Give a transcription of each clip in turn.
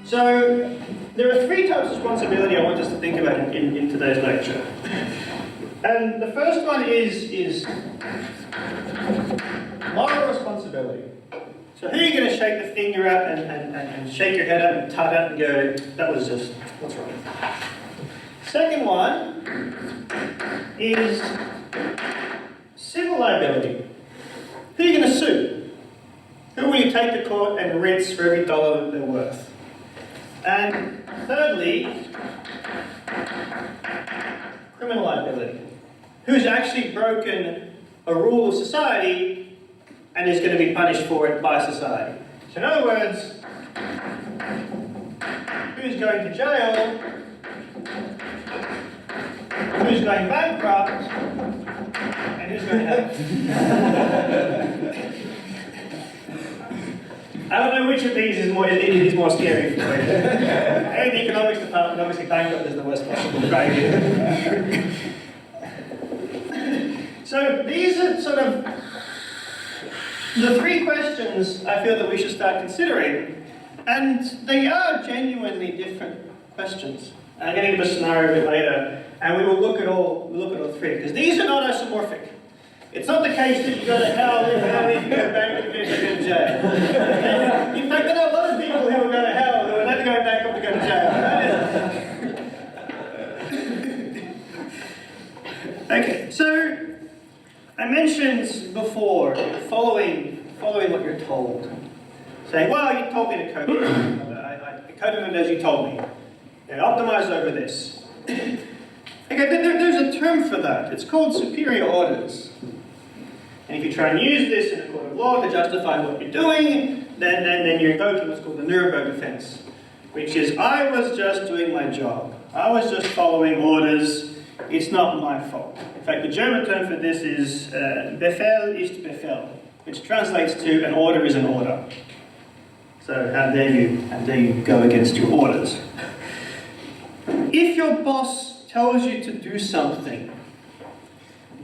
So, there are three types of responsibility I want us to think about in today's lecture. And the first one is moral responsibility. So who are you going to shake the finger at and shake your head at and tut at and go, that was just, what's wrong? Second one is civil liability. Who are you going to sue? Who will you take to court and rinse for every dollar that they're worth? And thirdly, criminal liability. Who's actually broken a rule of society and is going to be punished for it by society? So in other words, who's going to jail, who's going bankrupt, and who's going to hell? I don't know which of these is more scary for you. In the economics department, obviously bankrupt is the worst possible behaviour. So these are sort of the three questions I feel that we should start considering, and they are genuinely different questions. I'm going to give a scenario a bit later, and we will look at all three, because these are not isomorphic. It's not the case that you go to hell if you go bankrupt if you go to jail. In fact, there are a lot of people who will go to hell who are never going bankrupt to go to jail. Okay, so I mentioned before following what you're told. Saying, well, you told me to code it. I coded it as you told me. And optimize over this. Okay, there's a term for that. It's called superior orders. And if you try and use this in a court of law to justify what you're doing, then you're invoking what's called the Nuremberg defense, which is, I was just doing my job. I was just following orders. It's not my fault. In fact, the German term for this is Befehl ist Befehl, which translates to an order is an order. So how dare you go against your orders? If your boss tells you to do something,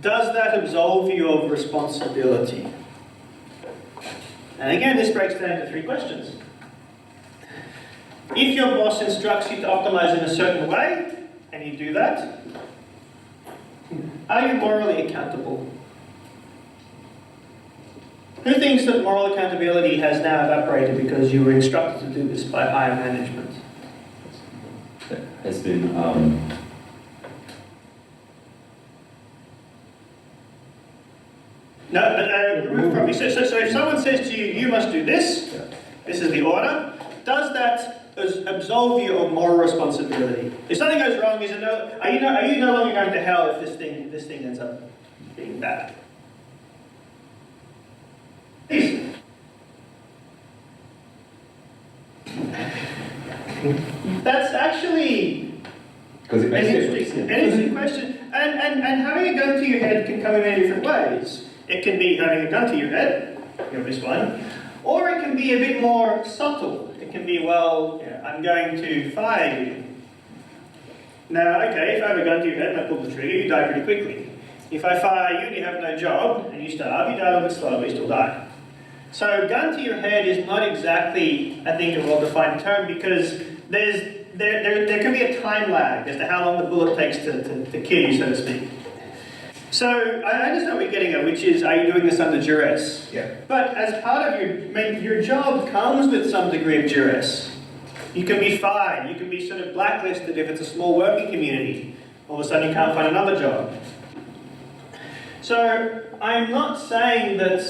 does that absolve you of responsibility? And again, this breaks down into three questions. If your boss instructs you to optimize in a certain way, and you do that, are you morally accountable? Who thinks that moral accountability has now evaporated because you were instructed to do this by higher management? That has been No, but remove from me. So if someone says to you, you must do this, this is the order, does that absolve you of moral responsibility? If something goes wrong, are you no longer going to hell if this thing ends up being bad? That's actually an interesting question. And having a gun to your head can come in many different ways. It can be having a gun to your head, the obvious one, or it can be a bit more subtle. It can be, well, I'm going to fire you. Now, okay, if I have a gun to your head and I pull the trigger, you die pretty quickly. If I fire you and you have no job and you starve, you die a little bit slower, but you still die. So gun to your head is not exactly, I think, a well-defined term, because there can be a time lag as to how long the bullet takes to kill you, so to speak. So I understand what you're getting at, which is, are you doing this under duress? Yeah. But as part of your job comes with some degree of duress. You can be fired, you can be sort of blacklisted if it's a small working community. All of a sudden you can't find another job. So I'm not saying that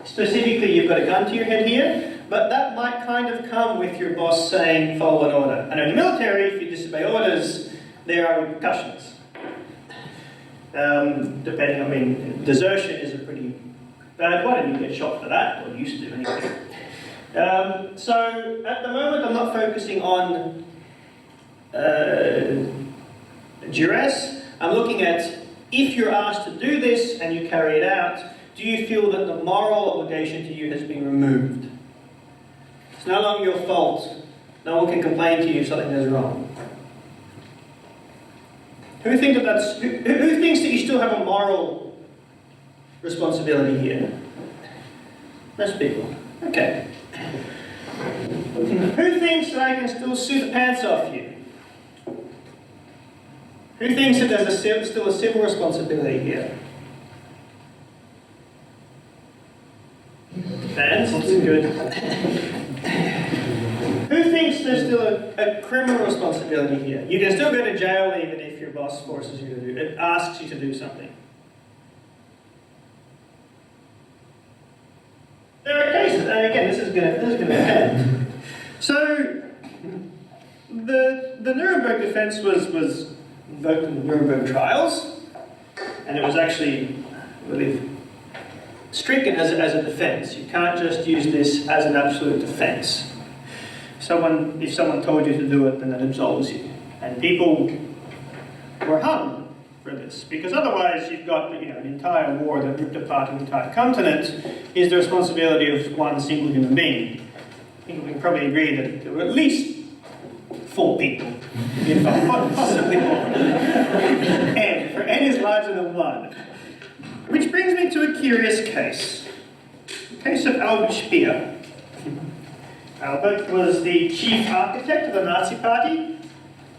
specifically you've got a gun to your head here, but that might kind of come with your boss saying, follow an order. And in the military, if you disobey orders, there are repercussions. Desertion is a pretty bad one, and you get shot for that, or used to anyway. So at the moment, I'm not focusing on duress. I'm looking at, if you're asked to do this and you carry it out, do you feel that the moral obligation to you has been removed? It's no longer your fault. No one can complain to you if something goes wrong. Who thinks that you still have a moral responsibility here? Most people. Okay. Who thinks that I can still sue the pants off you? Who thinks that there's still a civil responsibility here? Fans? That's good. Who thinks there's still a criminal responsibility here? You can still go to jail even if your boss forces you to do it, asks you to do something. There are cases, and again, this is going to depend. So, the Nuremberg defense was invoked in the Nuremberg trials, and it was actually, I believe, stricken as a defense. You can't just use this as an absolute defense. If someone told you to do it, then that absolves you. And people were hung for this, because otherwise you've got an entire war that ripped apart an entire continent is the responsibility of one single human being. I think we can probably agree that there were at least 4 people involved, possibly more. N, for N is larger than 1. Which brings me to a curious case. The case of Albert Speer. Albert was the chief architect of the Nazi Party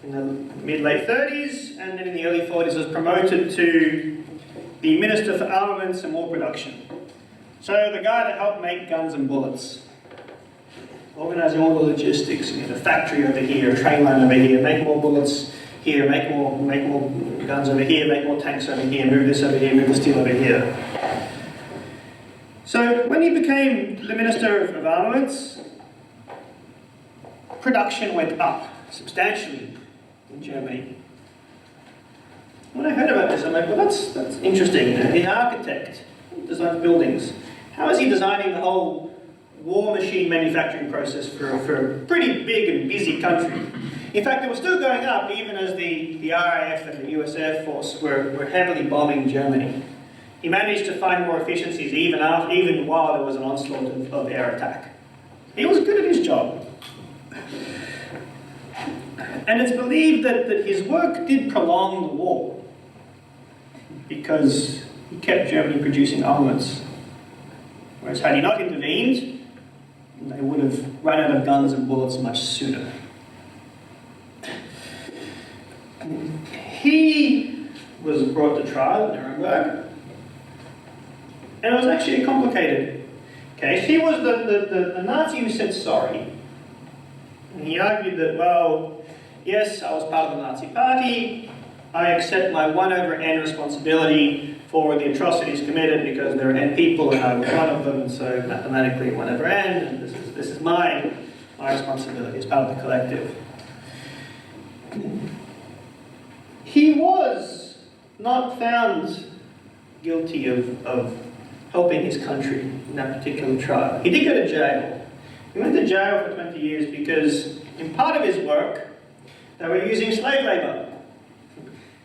in the mid-late 30s, and then in the early 40s was promoted to the Minister for Armaments and War Production. So the guy that helped make guns and bullets. Organising all the logistics, a factory over here, a train line over here, make more bullets here, make more guns over here, make more tanks over here, move this over here, move the steel over here. So when he became the Minister of Armaments, production went up substantially in Germany. When I heard about this, I'm like, well, that's interesting. The architect designs buildings. How is he designing the whole war machine manufacturing process for a pretty big and busy country? In fact, it was still going up even as the RAF and the US Air Force were heavily bombing Germany. He managed to find more efficiencies even while there was an onslaught of air attack. He was good at his job. And it's believed that his work did prolong the war because he kept Germany producing armaments. Whereas had he not intervened, they would have run out of guns and bullets much sooner. He was brought to trial at Nuremberg, and it was actually a complicated case. He was the Nazi who said sorry. And he argued that, well, yes, I was part of the Nazi Party, I accept my 1/n responsibility for the atrocities committed because there are n people and I was one of them, and so mathematically 1/n, and this is my responsibility as part of the collective. He was not found guilty of helping his country in that particular trial. He did go to jail. He went to jail for 20 years because in part of his work, they were using slave labour.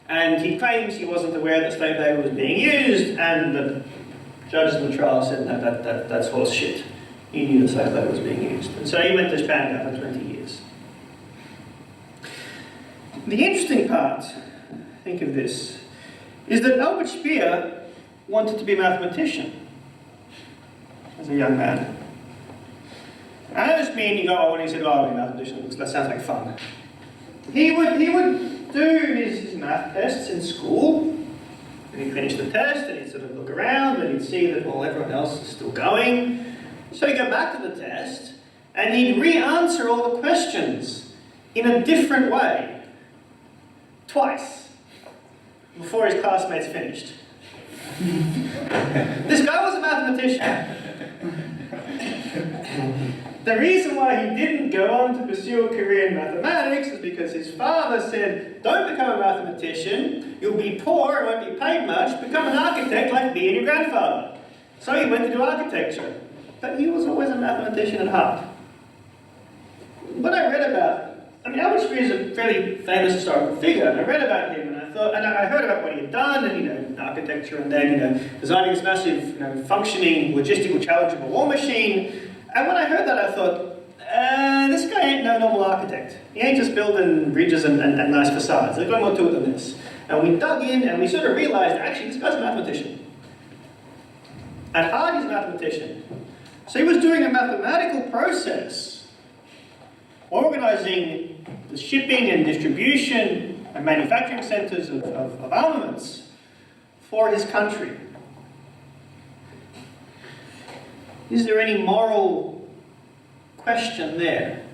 And he claims he wasn't aware that slave labour was being used, and the judges in the trial said, no, that's horse shit. He knew that slave labour was being used. And so he went to Spandau for 20 years. The interesting part, think of this, is that Albert Speer wanted to be a mathematician as a young man. And I just mean, when he said, I'll be a mathematician, that sounds like fun. He would do his math tests in school, and he'd finish the test, and he'd sort of look around, and he'd see that, well, everyone else is still going. So he'd go back to the test, and he'd re-answer all the questions in a different way, twice, before his classmates finished. This guy was a mathematician. The reason why he didn't go on to pursue a career in mathematics is because his father said, don't become a mathematician, you'll be poor and won't be paid much, become an architect like me and your grandfather. So he went to do architecture. But he was always a mathematician at heart. What I read about, Albert Speer is a fairly famous historical figure, and I read about him, and I heard about what he had done, and architecture, and then designing this massive, functioning, logistical challenge of a war machine. And when I heard that, I thought, this guy ain't no normal architect. He ain't just building bridges and nice facades. There's got more to it than this. And we dug in, and we sort of realized, actually, this guy's a mathematician. At heart, he's a mathematician. So he was doing a mathematical process organising the shipping and distribution and manufacturing centres of armaments for his country. Is there any moral question there?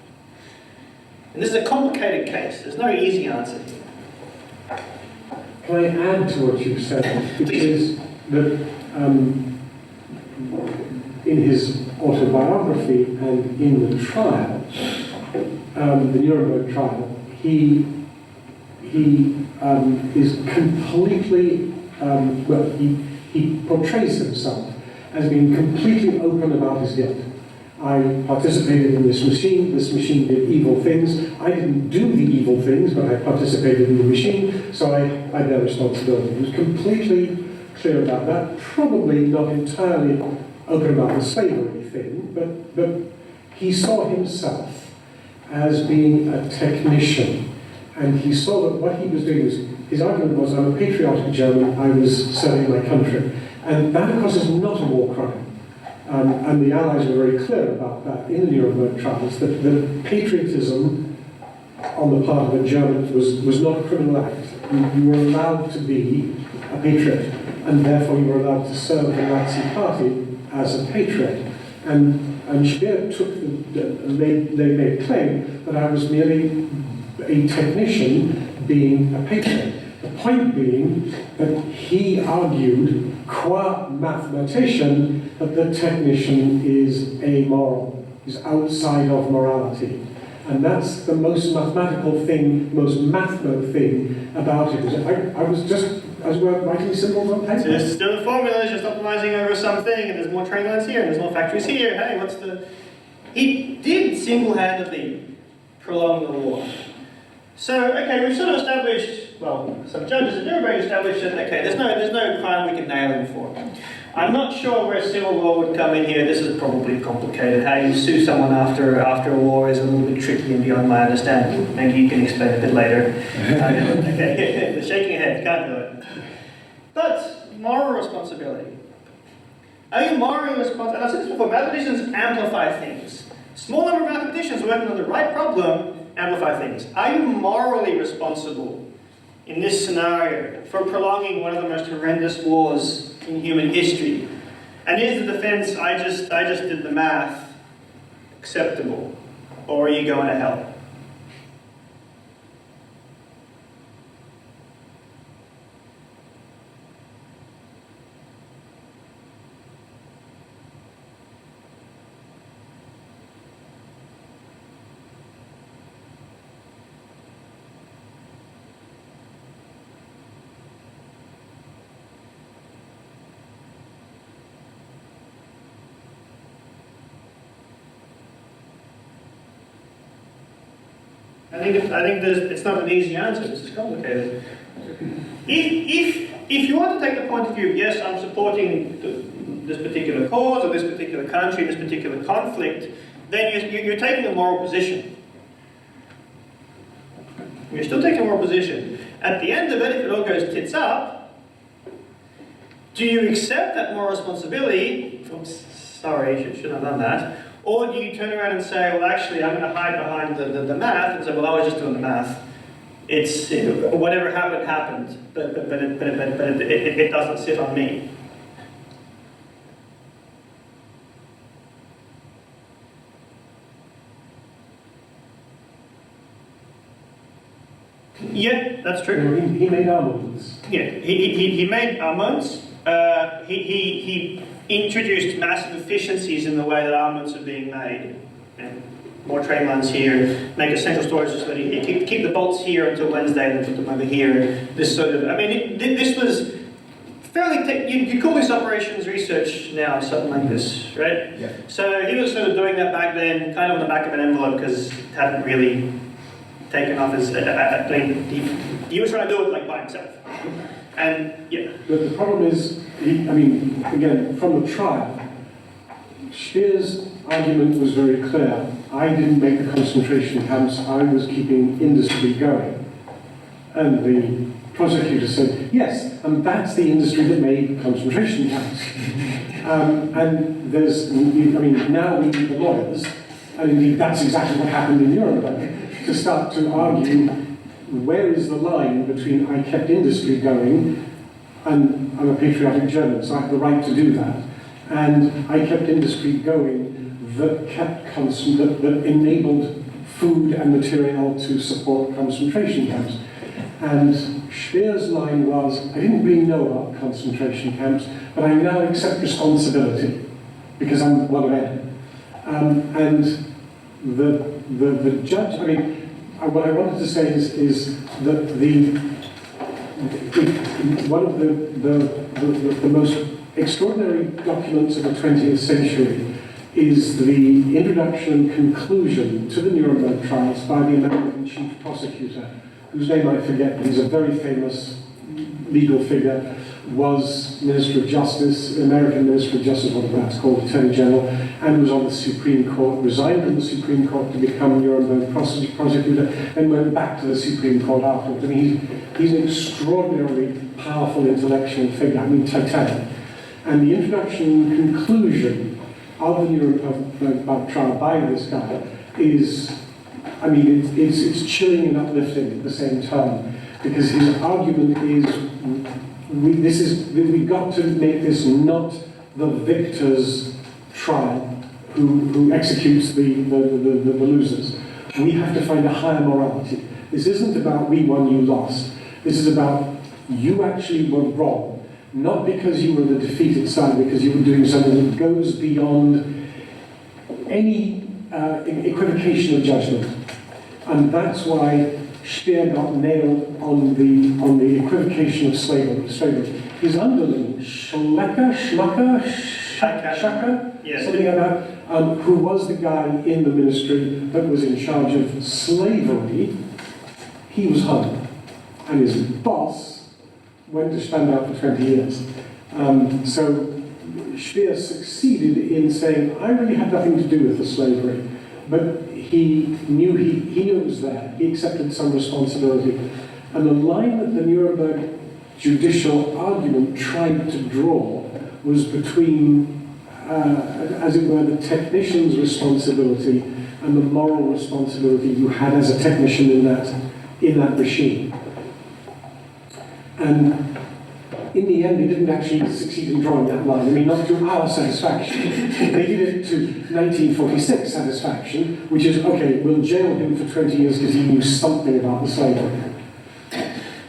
And this is a complicated case. There's no easy answer here. Can I add to what you've said? Which is that in his autobiography and in the trial, the Nuremberg trial, he is completely, he portrays himself as being completely open about his guilt. I participated in this machine did evil things. I didn't do the evil things, but I participated in the machine, so I bear responsibility. He was completely clear about that, probably not entirely open about the slavery thing, but he saw himself as being a technician, and he saw that what he was doing was, his argument was, I'm a patriotic German, I was serving my country. And that, of course, is not a war crime. And the Allies were very clear about that in the Nuremberg trials, that patriotism on the part of a German was not a criminal act. You were allowed to be a patriot, and therefore you were allowed to serve the Nazi party as a patriot. And Speer took they made claim that I was merely a technician being a patriot. The point being that he argued, qua mathematician, that the technician is amoral, is outside of morality. And that's the most mathematical thing, most mathemo thing about it. I was just, as we're writing symbols on paper. So there's still the formulas, just optimizing over something, and there's more train lines here, and there's more factories here. Hey, what's the... He did single-handedly prolong the war. So, okay, we've sort of established, well, some judges at Nuremberg established that, okay, there's no crime we can nail him for. I'm not sure where civil law would come in here. This is probably complicated. How you sue someone after a war is a little bit tricky and beyond my understanding. Maybe you can explain a bit later. Okay, the shaking your head, can't do it. But moral responsibility. Are you morally responsible? And I've said this before, mathematicians amplify things. Small number of mathematicians working on the right problem amplify things. Are you morally responsible in this scenario for prolonging one of the most horrendous wars in human history? And is the defense, I just did the math, acceptable? Or are you going to hell? I think it's not an easy answer. This is complicated. If you want to take the point of view, yes, I'm supporting this particular cause or this particular country, this particular conflict, then you're taking a moral position. You're still taking a moral position. At the end of it, if it all goes tits up, do you accept that moral responsibility? Oops, sorry, shouldn't have done that. Or do you turn around and say, well, actually, I'm going to hide behind the math and say, well, I was just doing the math. It's, whatever happened, happened, but it doesn't sit on me. Yeah, that's true. He made almonds. Yeah, he made almonds. He introduced massive efficiencies in the way that armaments are being made. And more train lines here, make a central storage facility here, keep the bolts here until Wednesday and then put them over here. This sort of, I mean, this was fairly, you call this operations research now, something like this, right? Yeah. So he was sort of doing that back then, kind of on the back of an envelope, because it hadn't really taken off his, he was trying to do it like by himself. And, yeah. But the problem is, again, from the trial, Speer's argument was very clear. I didn't make the concentration camps, I was keeping industry going. And the prosecutor said, yes, and that's the industry that made concentration camps. And there's, now we need the lawyers and indeed that's exactly what happened in Nuremberg, to start to argue where is the line between I kept industry going, and I'm a patriotic German, so I have the right to do that, and I kept industry going that enabled food and material to support concentration camps. And Speer's line was, I didn't really know about concentration camps, but I now accept responsibility because I'm one of them. And the judge, I mean, what I wanted to say is that one of the most extraordinary documents of the 20th century is the introduction and conclusion to the Nuremberg trials by the American chief prosecutor, whose name I forget, but he's a very famous legal figure, was Minister of Justice, American Minister of Justice, whatever that's called, Attorney General, and was on the Supreme Court, resigned from the Supreme Court to become Nuremberg prosecutor, and went back to the Supreme Court afterwards. I mean, he's an extraordinarily powerful intellectual figure, I mean, titanic. And the introduction and conclusion of the Nuremberg trial by this guy is, I mean, it's chilling and uplifting at the same time, because his argument is, we've got to make this not the victor's trial who executes the losers. We have to find a higher morality. This isn't about we won, you lost. This is about you actually were wrong. Not because you were the defeated side, because you were doing something that goes beyond any equivocation of judgment. And that's why Speer got nailed on the equivocation of slavery. His underling, Schmacker, yes, something like that, who was the guy in the ministry that was in charge of slavery, he was hung. And his boss went to stand out for 20 years. So Speer succeeded in saying, I really had nothing to do with the slavery, but he knew it was there. He accepted some responsibility. And the line that the Nuremberg judicial argument tried to draw was between, as it were, the technician's responsibility and the moral responsibility you had as a technician in that machine. And in the end, they didn't actually succeed in drawing that line. I mean, not to our satisfaction. They did it to 1946 satisfaction, which is, okay, we'll jail him for 20 years because he knew something about the slavery.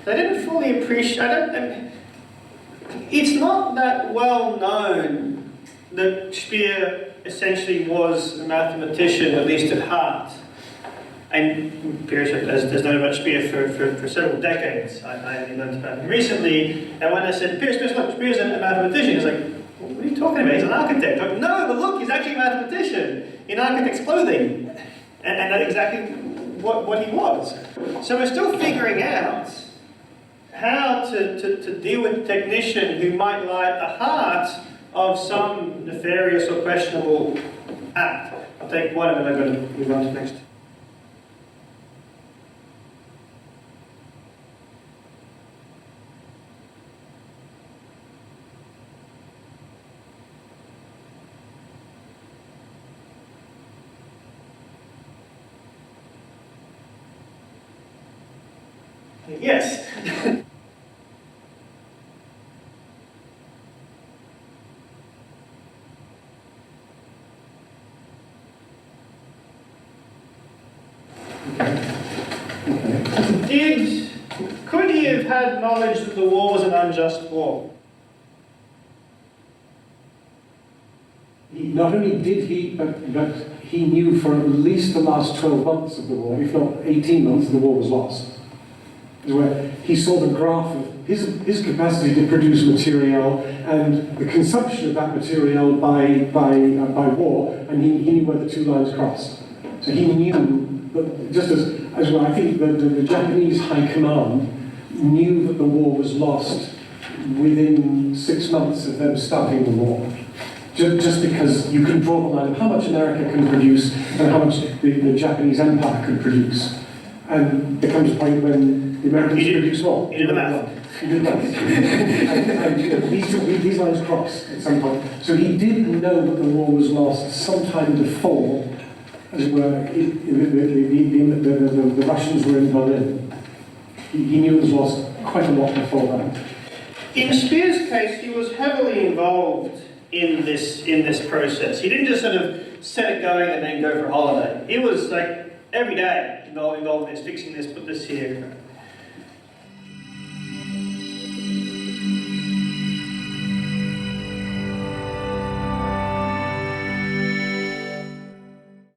They didn't fully appreciate, it's not that well known that Speer essentially was a mathematician, at least at heart. And Pierce has known about Speer for several decades. I only learned about him recently, and when I said, Pierce, look, Speer's a mathematician, he's like, what are you talking about? He's an architect. Like, no, but look, he's actually a mathematician in architect's clothing. And that's exactly what he was. So we're still figuring out how to deal with a technician who might lie at the heart of some nefarious or questionable act. I'll take one and then I'm going to move on to the next. Yes. Could he have had knowledge that the war was an unjust war? Not only did he, but he knew for at least the last 12 months of the war, if not 18 months, the war was lost. Where he saw the graph of his capacity to produce material and the consumption of that material by war, and he knew where the two lines crossed. So he knew that, just as well, I think the Japanese high command knew that the war was lost within 6 months of them starting the war. Just because you can draw the line of how much America can produce and how much the Japanese Empire could produce. And there comes a point when the Americans produce more. You do the math. You do the math. and these lines cross at some point. So he did know that the war was lost sometime before as it were, the Russians were in Berlin. He knew it was lost quite a lot before that. In Spear's case, he was heavily involved in this process. He didn't just sort of set it going and then go for a holiday. He was like every day involved in this, fixing this, put this here.